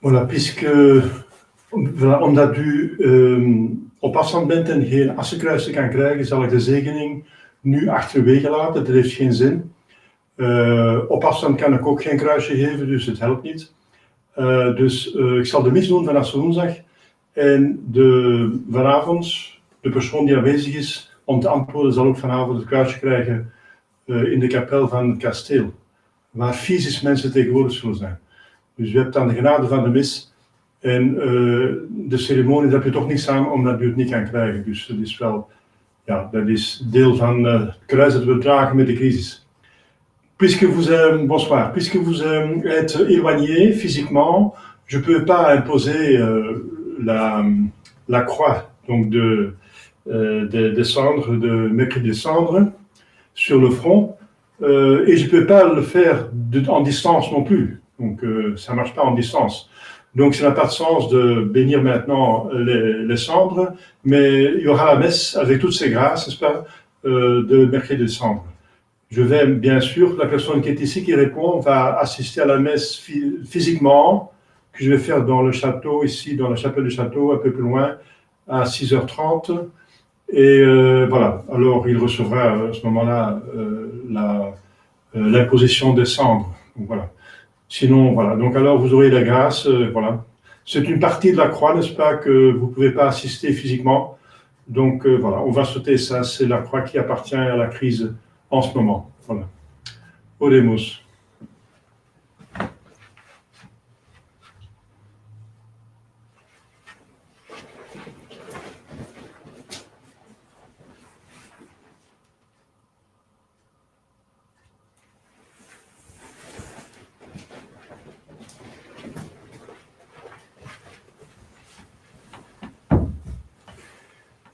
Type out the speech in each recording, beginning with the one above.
Voilà, puisque omdat u op afstand bent en geen assenkruisen kan krijgen, zal ik de zegening nu achterwege laten. Dat heeft geen zin. Op afstand kan ik ook geen kruisje geven, dus het helpt niet. Dus ik zal de mis doen vanaf woensdag. En vanavond, de persoon die aanwezig is om te antwoorden, zal ook vanavond het kruisje krijgen in de kapel van het kasteel, waar fysisch mensen tegenwoordig zullen zijn. Dus u hebt dan de genade van de mis en de ceremonie, daar heb je toch niks aan omdat u het niet kan krijgen. Dus dat is wel, ja, dat is deel van het kruis dat we dragen met de crisis. Puisque bonsoir, puisque vous êtes éloigné physiquement, je ne peux pas imposer la croix donc des cendres, de mercredi des cendres sur le front, et je ne peux pas le faire en distance non plus. Donc ça ne marche pas en distance. Donc ça n'a pas de sens de bénir maintenant les cendres, mais il y aura la messe avec toutes ces grâces, n'est-ce pas, de mercredi des cendres. Je vais, bien sûr, la personne qui est ici, qui répond, va assister à la messe physiquement, que je vais faire dans le château, ici, dans la chapelle du château, un peu plus loin, à 6h30. Et voilà, alors il recevra à ce moment-là l'imposition des cendres. Donc, voilà. Sinon, voilà. Donc alors vous aurez la grâce, voilà. C'est une partie de la croix, n'est-ce pas, que vous ne pouvez pas assister physiquement. Donc voilà, on va sauter ça. C'est la croix qui appartient à la crise en ce moment. Voilà. Oremus.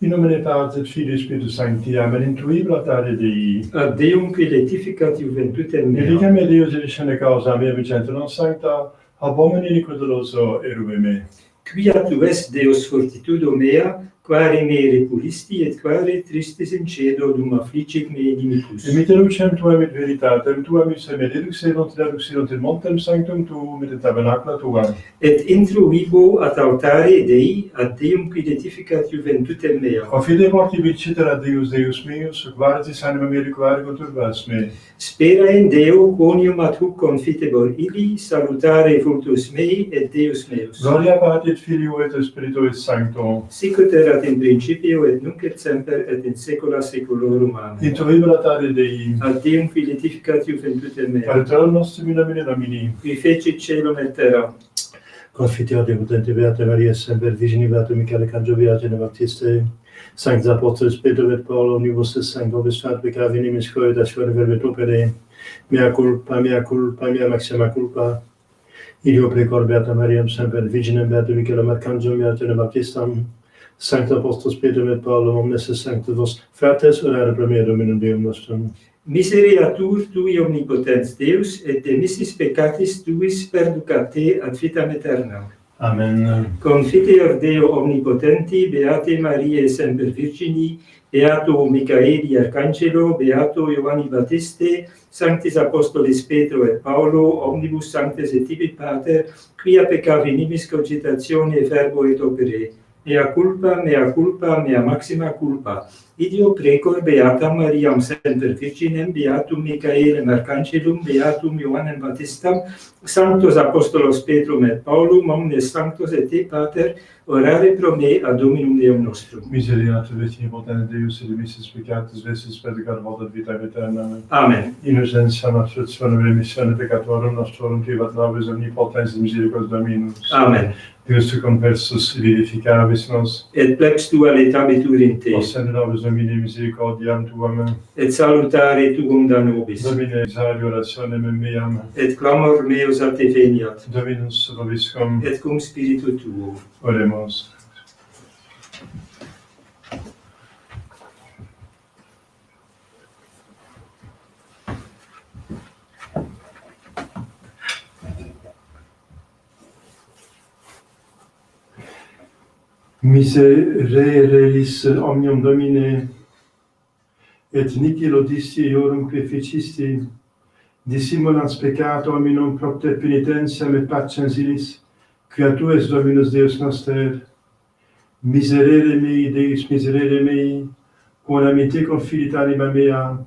In nomine Patris et Filii et Spiritus Sancti, amen. Intuibla tare Dei. Ad Deum qui letificat juventutem mea. Edicam et Deus edicende causa mea vicente non sancta, ab homini iniquitoso eruve me. Quia tu es Deus fortitudo mea, quare me repulisti et quare tristis in cedo dum afflicit me inimicus. Emite lucem tuam et veritatem tuam ipse me deduxerunt in montem sanctum tuum et in tabernacla tuam. Et intruibo ad altare Dei, ad Deum qui letificat juventutem mea. O fide mortibit citera Deus meus, quaretis anima mea requare conturbas me. Spera in Deo, quonium ad huc confitebor illi, salutare vultus mei et Deus meus. Gloria Patri et Filio et Spiritui Sancto. Sicut erat in principio et nunc et semper et in saecula saeculorum. Amen. Intuibla tare Dei. Ad Deum qui letificat juventutem mea. Pater nostrum in nomine Domini. Qui fecit caelum et terra. Confiteor de potente Beate Maria, semper Virgini Beato Michele Cangio Beate Baptiste, Sanctus Apostolis Petro et Paul, omnibus sanctos fat peccavi nimis coedatione verbet opere, mea culpa, mea maxima culpa, ideo precor Beata Maria, semper Virginem Beato Michele Arcangelo Beate Baptistam, Sanctus Apostolis Petro et Paul, omnes sanctus vos fratres, orare pro mea Dominum Deum nostrum. Miseriatur tui omnipotens Deus, et de missis peccatis tuis perducat te ad vitam aeternam. Amen. Confiteor Deo omnipotenti, Beate Mariae semper Virgini, Beato Michaeli Arcangelo, Beato Ioanni Battiste, Sanctis Apostolis Petro et Paulo, omnibus sanctes et tibi Pater, quia peccavi nimis cogitatione verbo et opere, mea culpa, mea maxima culpa. Ideo precor Beatam Mariam semper Virginem, Beatum Michaelem Arcangelum, Beatum Ioannem Baptistam, Sanctos Apostolos Petrum et Paulum, omnes sanctos et te Pater, orare pro me ad Dominum Deum nostrum. Miseriatur Virgini potens Deus, et missis peccatis vestis perdicare votat vitam aeternam. Amen. Innocentia absolutionem remissione peccatorum nostrorum, privat nobis omnipotens misericordias Dominus. Amen. Deus te conversus vivificabis nos, Et plex tua letabitur in te, possende nobis Domini misericordiam tuam, et salutare tuum da nobis, Domine exaudi orationem meam, et clamor meus a te veniat, Dominus vobiscum, et cum spiritu tuo. oremus. Misereris omnium Domine, et nihil odisti eorum que fecisti, dissimulans peccato hominum propter penitentiam et pacem silis, quia tu es Dominus Deus noster, miserere mei, Deus miserere mei, quam te confilit anima mea,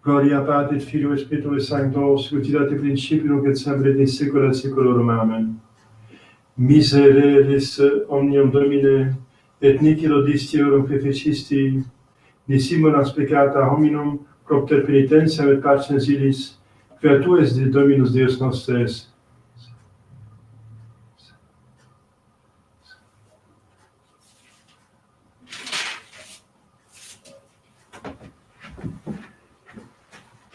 gloria Patri et Filio et Spiritui Sancto, sicut erat in principio nunc et semper et in saecula saeculorum. Amen. Misereris omnium Domine, et nihil odisti eorum que fecisti, dissimulans peccata hominum propter penitentiam et pacem silis, quia tu es Dominus Deus noster.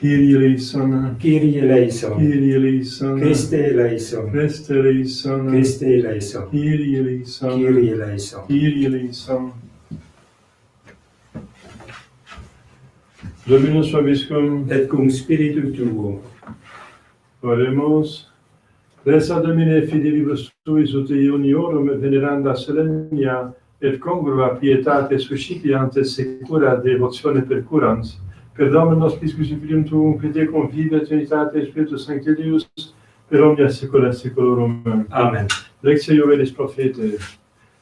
Kyrie eleison, Kyrie eleison, Kyrie eleison, Christe eleison, Christe eleison, Christe eleison, Kyrie eleison, Kyrie eleison. Kyrie eleison. Dominus vobiscum, Et cum spiritu tuo. oremus. Presa Domine fidelibus tuis ut uniorum veneranda solemnia et congrua pietate suscipiante secura devotione percurans, per Dominum nostris Christum Filium Tuum, qui te convive Trinitate Spiritus Sancti Deus, per omnia saecula saeculorum. Amen. Lectio Iovelis Prophete.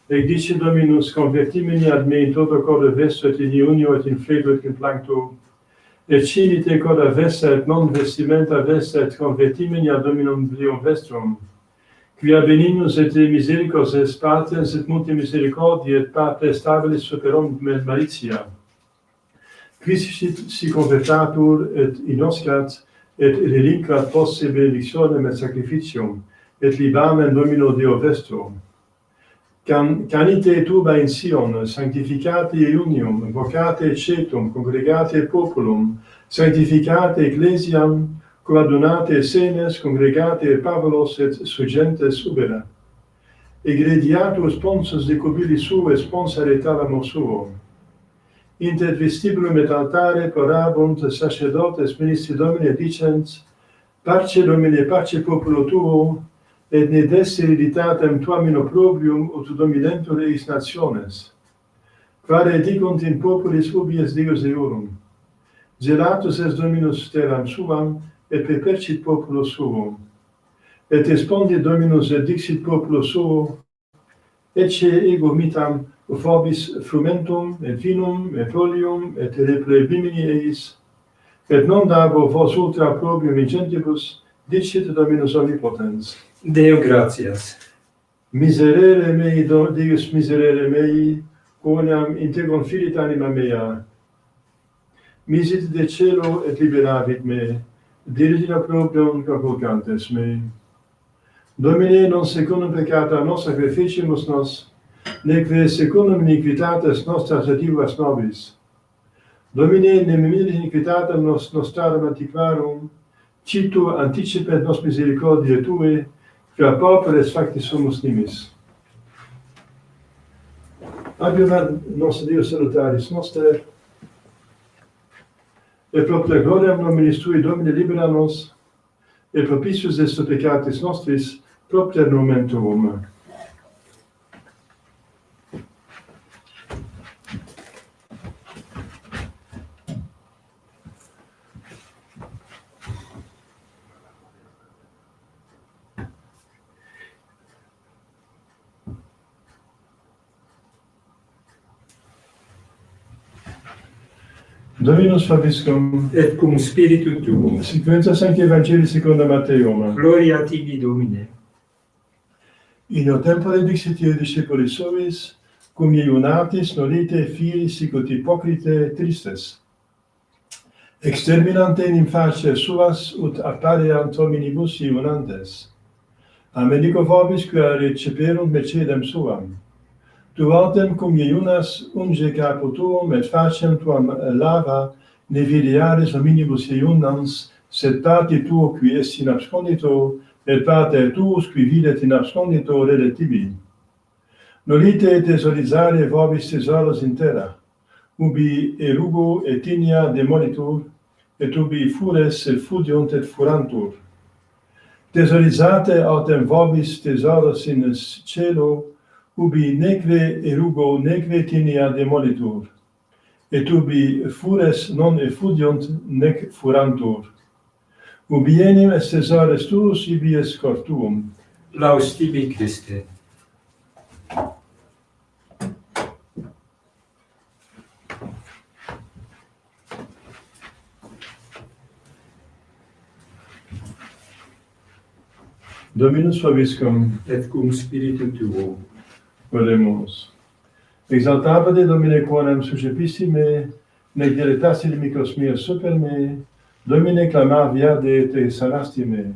Ec dice Dominus, convertimini ad me in toto corde vesto et in iunio et in fleto et in plancto, et cinite coda vesta et non vestimenta vesta et convertimini ad Dominum Deum vestrum, quia benignus et misericors est patens et multi misericordiae et pater stabilis super omnes malitia. Christus si convertatur et inoscat et relinquat posse benedictionem et sacrificium, et libamen Domino Deo vestrum. Canite tuba in Sion, sanctificate iunium, vocate cetum, congregate populum, sanctificate ecclesiam, coadunate senes, congregate Pavlos et sugentes ubera. Egrediatur sponsors decubili suo sponsa retalamo suo. Inter vestibulum et altare porabunt sacerdotes ministri Domini dicens, Parce Domine, pace populo tuo, et ne desse hereditatem tuam in opprobrium ut dominentur eis nationes. Quare dicunt in populis ubi es Deus eorum. Gelatus est Dominus terram suam, et pepercit populo suo. Et respondit Dominus et dixit populo suo, ecce ego mitam vobis frumentum, et vinum, et olium, et replebimini eis, et non dabo vos ultra probium in gentibus, dicit Dominus omnipotens. Deo gratias. Miserere mei, Deus miserere mei, quoniam in te confilit anima mea. Misit de cielo et liberavit me, dirigit opprobrium convocantes me. Domine, non secundum peccata nos sacrificimus nos, neque secundum iniquitates nostras adivas nobis. Domine, ne mimiris iniquitatem nostrarum antiquarum, citu anticipet nos misericordiae Tue, qua pauperes factis sumus nimis. Abiuvat nos Deus salutaris noster, et propter gloriam nominis Tui Domine libera nos, et propitius est peccatis nostris, propter nomen Tuum. Dominus vobiscum, Et cum spiritu tuum. sequentia Sancti Evangelii secunda Matteum. Gloria tibi, Domine. In tempore dixit Ie discipulis suis, cum iunatis nolite filis sicut hypocrite tristes. Exterminante in facie suas ut appareant hominibus iunantes. A medico vobis qua receperunt mercedem suam. Tu autem cum iunas unge capo tuum et faciem tuam lava, ne videaris hominibus iunans, sed pati tuo qui est in abscondito, et pater tuus qui videt in abscondito redet tibi. Nolite tesorizare vobis tesoros in terra, ubi erugo et tinea demolitur, et ubi fures fudiunt et furantur. Tesorizate autem vobis tesoros in cielo, ubi neque erugo neque tinea demolitur, et ubi fures non effudiunt nec furantur. Ubi enim est tesores tuus, ibi est cor tuum. Laus tibi, Christe. Dominus vobiscum. Et cum spiritu tuo. Oremus. Exaltabade Domine quonem suscepissi me, nec dilettassi limicos meos super me, Domine clamar viade et te sanasti me.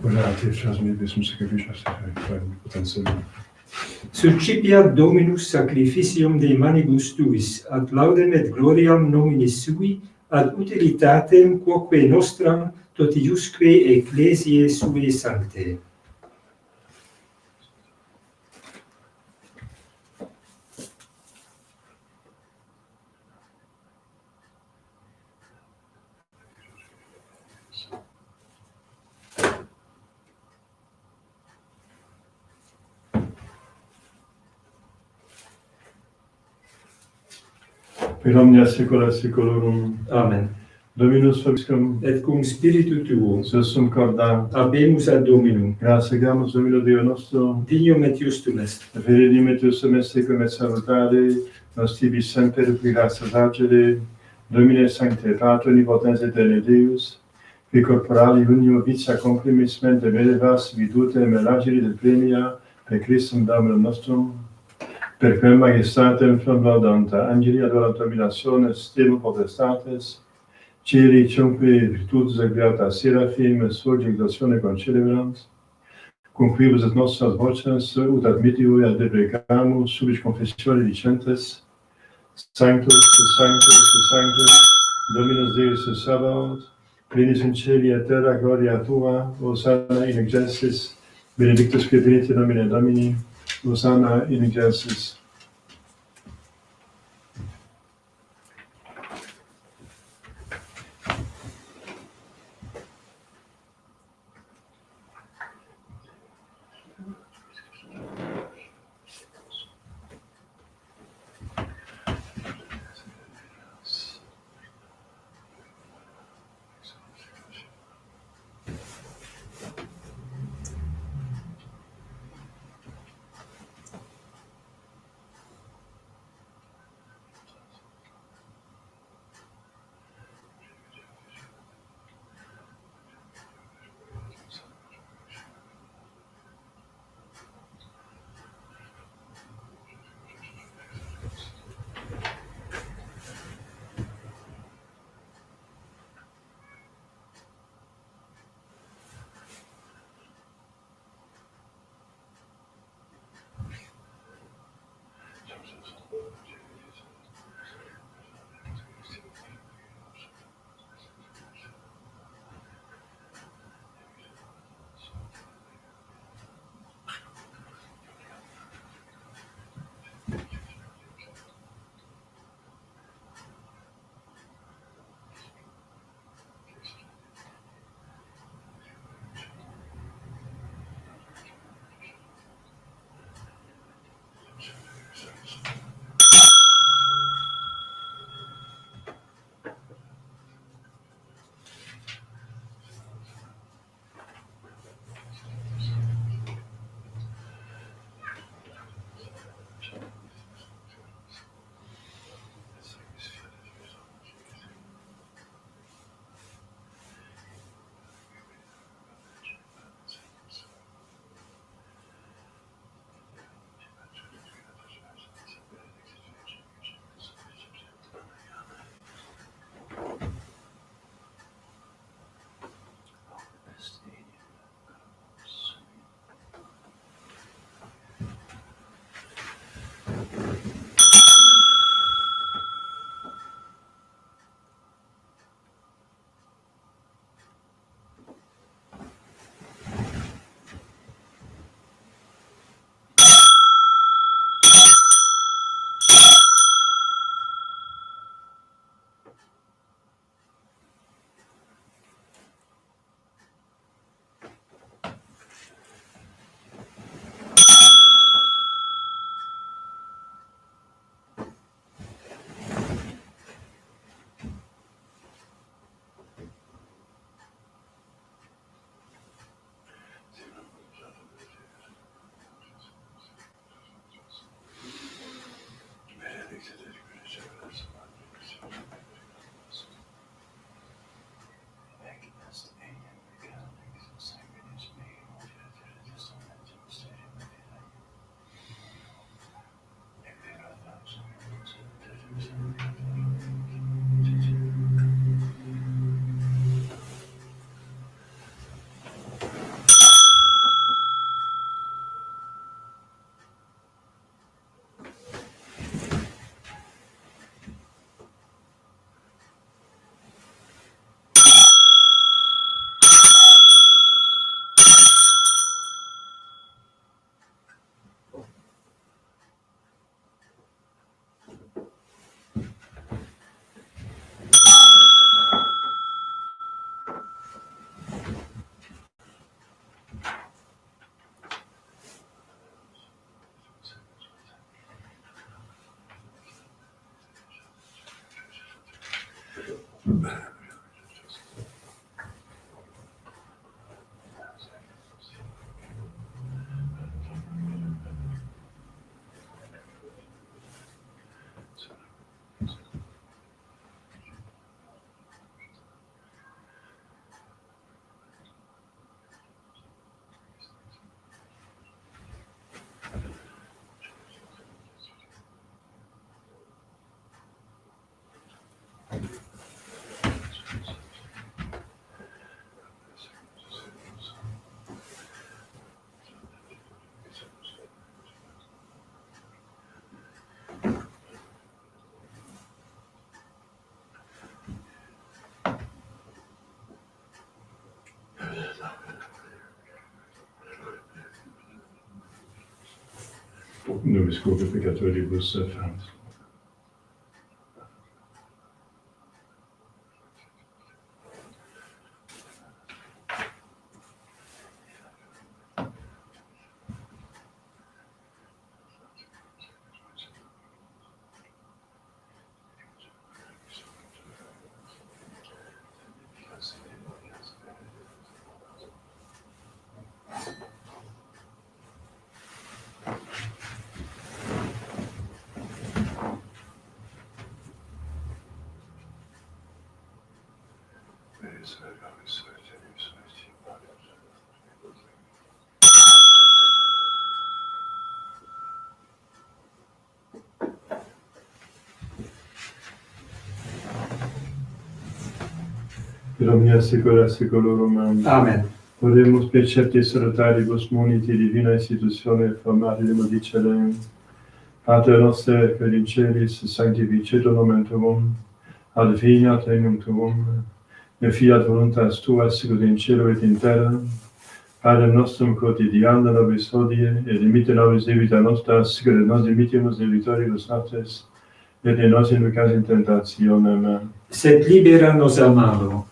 Voilà, bismo sacrificium potenzium. Succipiat Dominus sacrificium de manibus tuis, ad laudem et gloriam nominis sui, ad utilitatem quoque nostram totiusque ecclesiae sue sancte. Per omnia saecula saeculorum. Amen. Dominus vobiscum. Et cum spiritu tuo, Sussum corda. habemus ad Dominum. Gratiamus Domino Deo nostro. Dignum et justum est. Veridim et usum est secum et salutare. Nos tibi semper gratia agere. Domine sancte Patro omnipotens aeterne Deus. Qui corporali unio vitia comprimis mente medevas virtutem elagere del premia per Christum Dominum nostrum. Per quem majestatem laudanta angeli adorant dominationes stemmum potestates, celi ciumque virtutus agreata seraphim surge exaltione concelebrant, cum quibus et nostras voces ut admittivo ad deprecamus subit confessione dicentes, Sanctus, Sanctus, Sanctus, Dominus Deus Sabaoth, plenis in celi et terra gloria tua, Hosanna in excelsis, benedictus qui venit in nomine Domini, Hosanna in excelsis. Nobis corde peccatoribus et Domina saecula saeculorum. Amen. Oremus precepti salutaribus moniti divina institutione formati de modicere. Pater noster, quod in celis, sanctificetur nomen tuum, adveniat regnum tuum, et fiat voluntas tua sicut in cielo et in terra. Pater nostrum quotidianum nobis hodie, et dimitte nobis debita nostra, sicut et nos dimittimus debitoribus nostres, et ne nos inducas in tentationem, Sed libera nos a malo.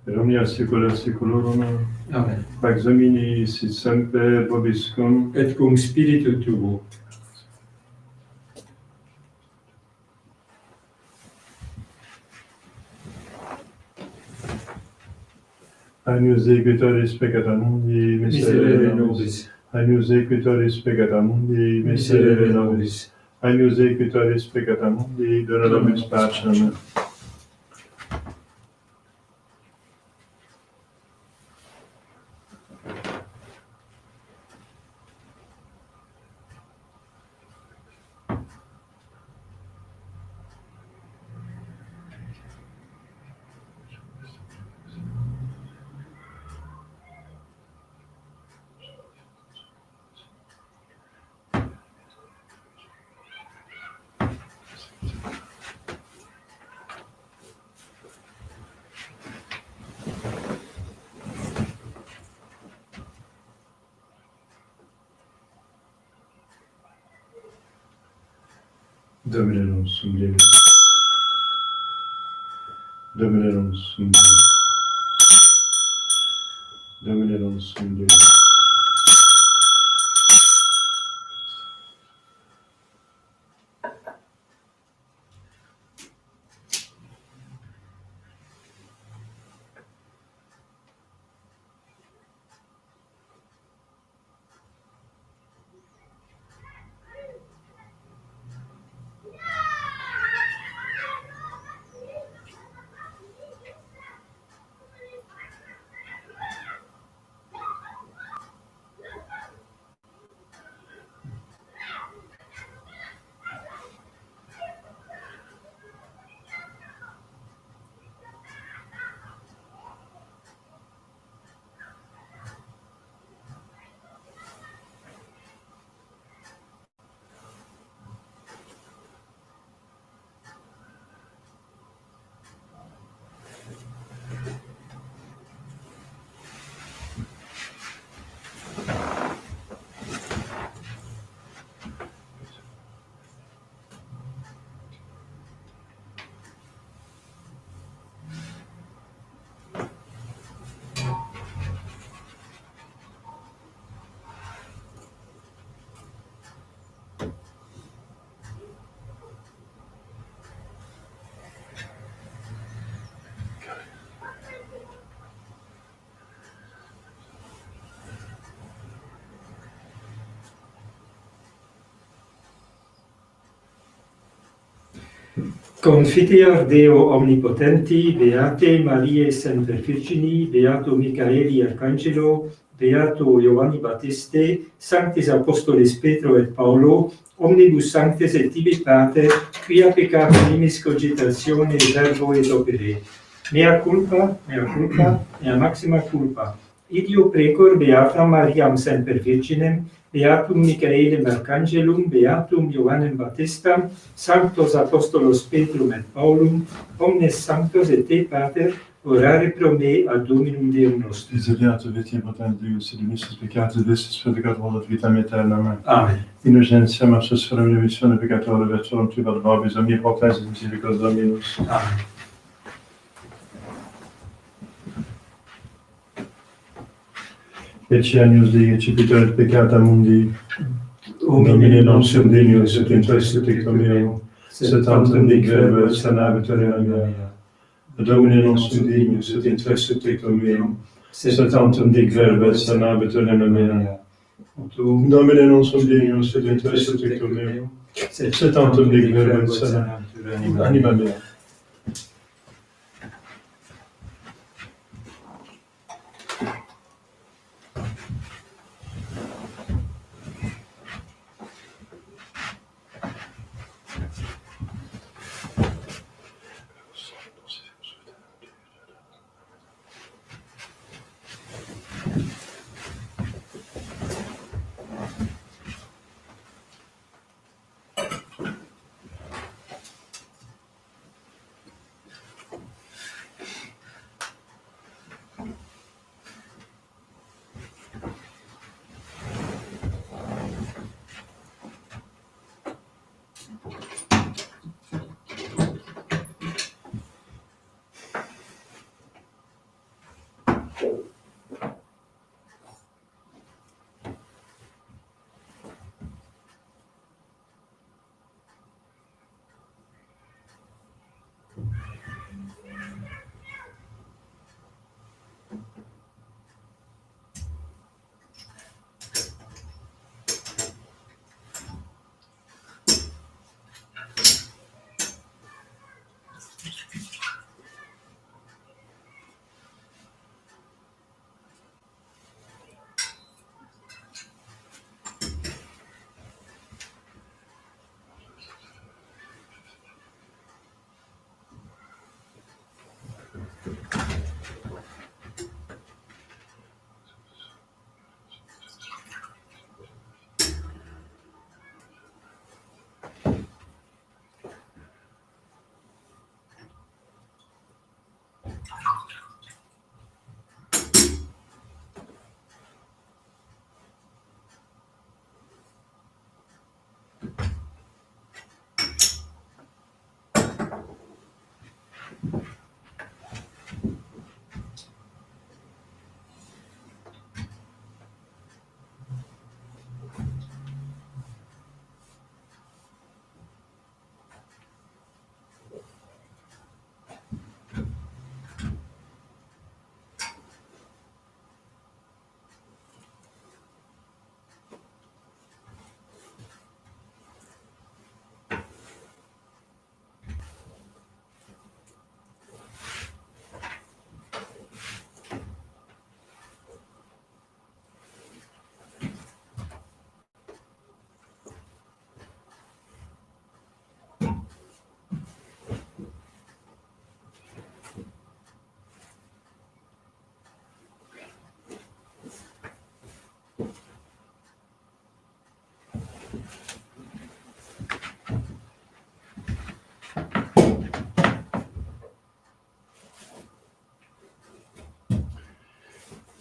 Domina saecula saeculorum. Amen. Pax Domini sit semper vobiscum. Et cum spiritu tuo. Agnus Equitoris peccata mundi, Miserere nobis. Agnus Equitoris peccata mundi, miserere nobis. Agnus Equitoris peccata mundi, dona nobis pacem. Domine non sum Deus. Domine non sum Deus. Domine non sum Deus. Confiteor Deo omnipotenti, Beate Mariae Semper Virgini, Beato Michaeli Arcangelo, Beato Giovanni Battiste, Sanctis Apostoles Petro et Paulo, omnibus sanctes et tibi pater, quia peccata nimis cogitatione verbo et opere. Mea culpa, mea maxima culpa. Idio precor Beatam Mariam Semper Virginem, Beatum Michaelem Arcangelum, Beatum Ioannem Baptistam, Sanctos Apostolos Petrum et Paulum, omnes sanctos et te, Pater, orare pro me ad Dominum Deum nostrum. Miserere viti potent Deus, et dimissus peccatis vestis predicat volat vitam aeternam. Amen. Innocentiam absus ferem remissione peccatorum veterum tubat vobis, omnia potentia misericordiae Dominus. Amen. Ecce agnus Dei, eccipitor et peccata mundi, Domine non sum dignus et intestit tectum meum, sed tantum dic verbo et sanabitur in mea. Domine non sum dignus et intestit tectum meum, sed tantum dic verbo et sanabitur in mea. Domine non sum dignus et intestit tectum meum, sed tantum dic verbo et sanabitur in anima mea.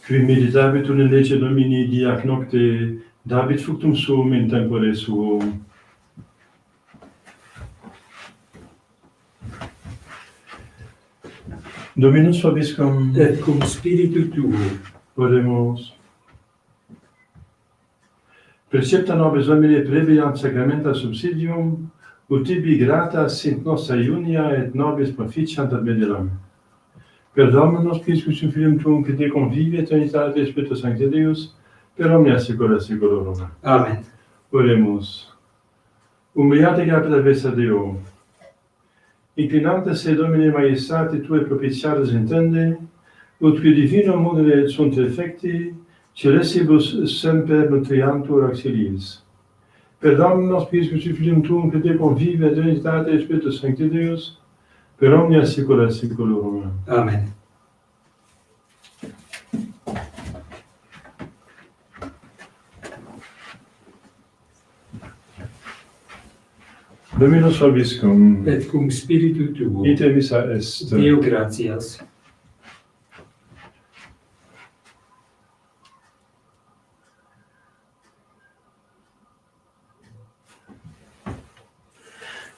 Qui meditavit in lege Domini diac nocte, David fructum suum in tempore suum. Dominus vobiscum, Et cum spiritu tuo. oremus. Precepta nobis Domine previant sacramenta subsidium, ut tibi grata sint nostra iunia et nobis proficiant ad mediram. Per Dominus Christus Filium Tuum, qui te convivi et unitate Spiritus Sancti Deus, per omnia saecula saeculorum. Amen. Oremus. Humiliate capita vesta Deo, inclinante se Domine Majestate Tue propitiaris intende, ut qui divino modere sunt effecti, celestibus semper nutriantur auxiliis. Per Dominus Piscus Filium Tuum, que te convive et unitate Spiritus Sancti Deus, per omnia saecula saeculorum. Amen. Dominus vobiscum, Et cum spiritu tuo. ite missa est. Deo gratias.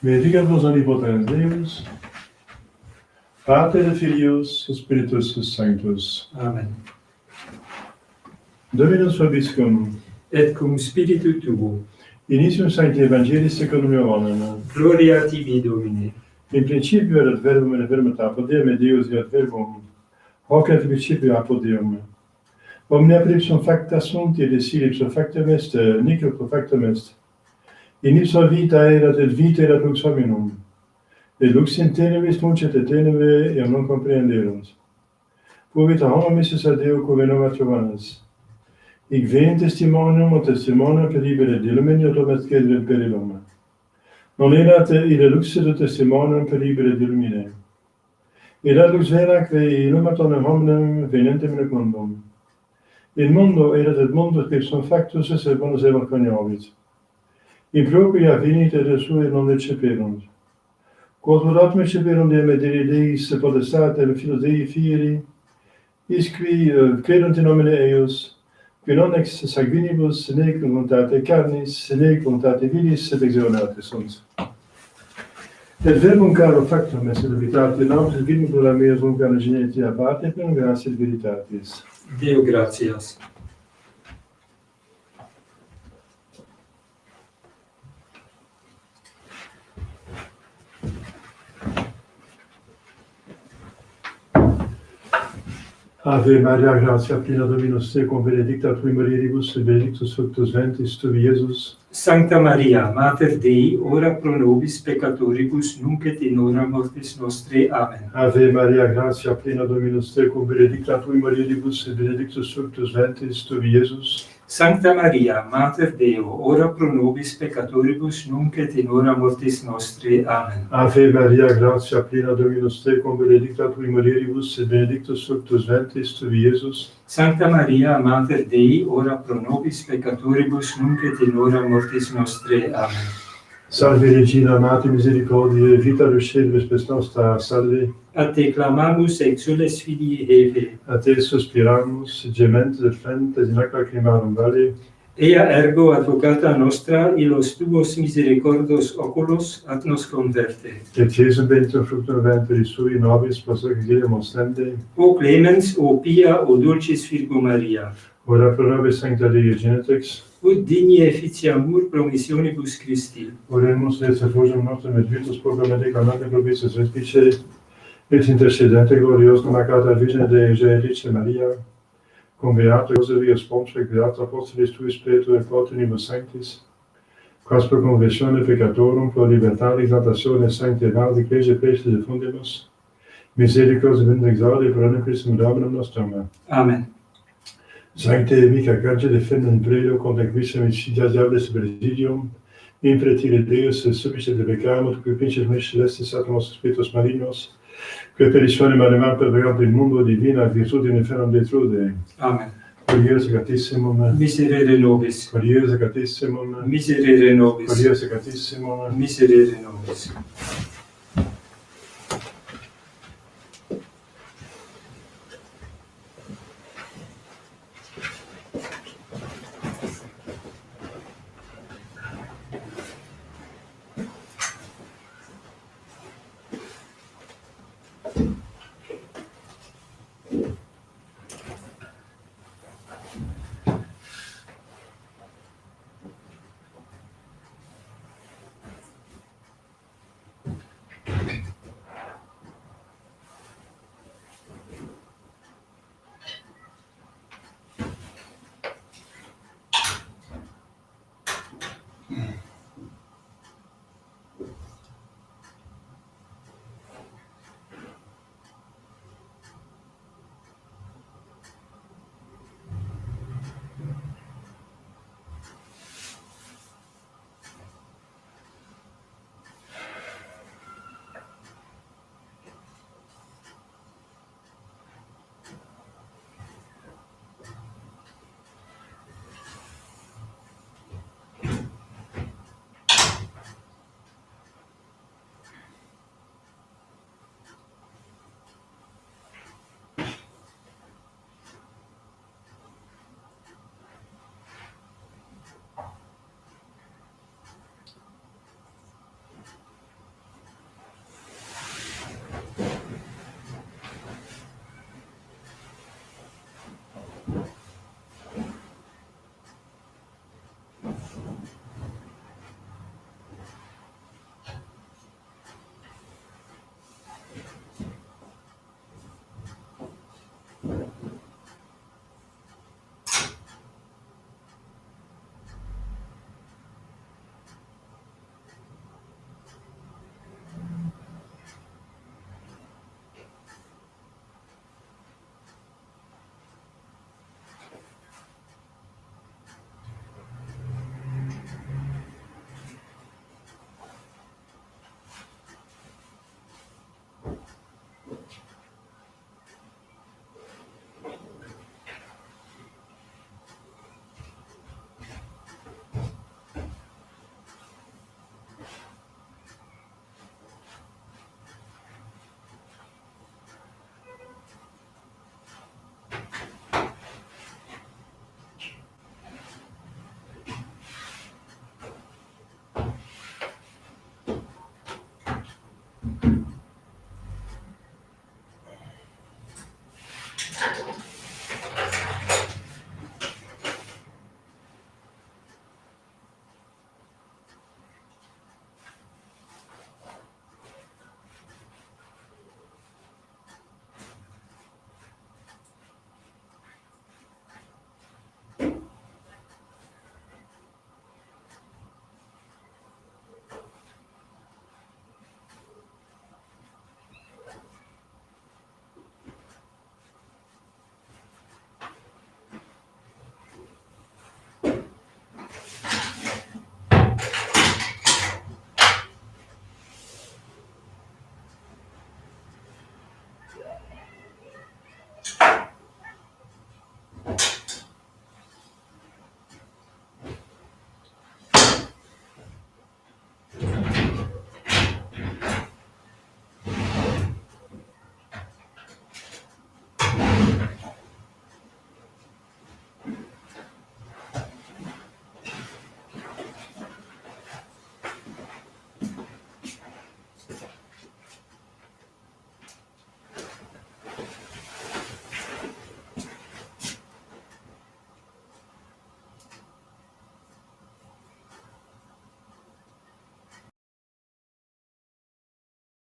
Benedicat vos omnipotens Deus, Pater et Filius, et Spiritus Sanctus. Amen. Dominus vobiscum, Et cum spiritu tuo. initium Sancti Evangelii secundum Ioannem. Gloria tibi, Domine. In principio erat verbum, et verbum et apud Deum, et Deus erat verbum. Hoc est principio apud Deum. Omnia per ipsum facta sunt, et esse ipsum factum est, nihil pro factum est. In ipsa vita erat, et vita erat lux hominum. Et lux in tenebris nuncet, et tenebrae eam non comprehenderunt. Vobita homo missus ad Deo cum nomat Johannes. Hic vein testimonium, o testimonium per libere de illumine, et omet cedere per illum. Non erat ille luxe de testimonium per libere de illumine. Erat lux vera que illumaton hominum venentem in mundum. In mundo erat et mundus per ipsum factus esse bonus evam coniovit. In propria venit et sue non receperunt. Quod volat me receperunt Deum et Deis potestatem Filii Dei fieri, isqui credunt in nomine eius, qui non ex sanguinibus, nec voluntate carnis, nec voluntate vilis, et exonate sunt. Et verbum caro factum est veritate, nautis vinculum meus cum cano genetia parte, per gratia veritatis. Deo gratias. Ave Maria, gratia plena Dominus tecum, benedicta tui mulieribus, et benedictus fructus ventris tui, Iesus. Sancta Maria, Mater Dei, ora pro nobis peccatoribus, nunc et in hora mortis nostre. Amen. Ave Maria, gratia plena Dominus tecum, benedicta tui mulieribus, et benedictus fructus ventris tui, Iesus. Sancta Maria, Mater Deo, ora pro nobis peccatoribus, nunc et in hora mortis nostre. Amen. Ave Maria, gratia plena Dominus tecum, benedicta tui mulieribus, et benedictus fructus ventris tui, Iesus. Sancta Maria, Mater Dei, ora pro nobis peccatoribus, nunc et in hora mortis nostre. Amen. Salve Regina, Mater misericordiae, vita dulceris spes nostra, salve. A te clamamus exules filii Eve. A te suspiramus, gementes et flentes in aqua lacrimarum vale. Ea ergo advocata nostra, illos tuos misericordos oculos ad nos converte. Et Jesum benedictum fructum ventris sui, nobis post hoc exilium ostende. O clemens, o pia, o dulcis Virgo Maria, Ora pro nobis sancta Dei Genetix. ut digni efficiamur promissionibus Christi. Oremus et suffusum nostrum et vitus proclamate clamate propices respice, et intercedente gloriosum Maccata Virgine Dei Genetice Maria, cum beato Josephus Ponce, beato apostolis tui Spiritu et fortunibus sanctis, quas pro conversione peccatorum, pro libertate exaltatione sancti nadi ecclesiae preste defundimus, misericordias et exaudi pro anno Christum Dominum nostrum. Amen. Sancte mica carge defendent prelo contra quisem insidias diables presidium, impretire Deus subis et peccamus, qui pinces mes celestis atomus spiritus malignos, que perissone malemar pervegant in mundo divina virtute in inferum detrude. Amen. Gloriosa Catissimum, Miserere nobis. gloriosa Catissimum, Miserere nobis. gloriosa Catissimum. Miserere nobis.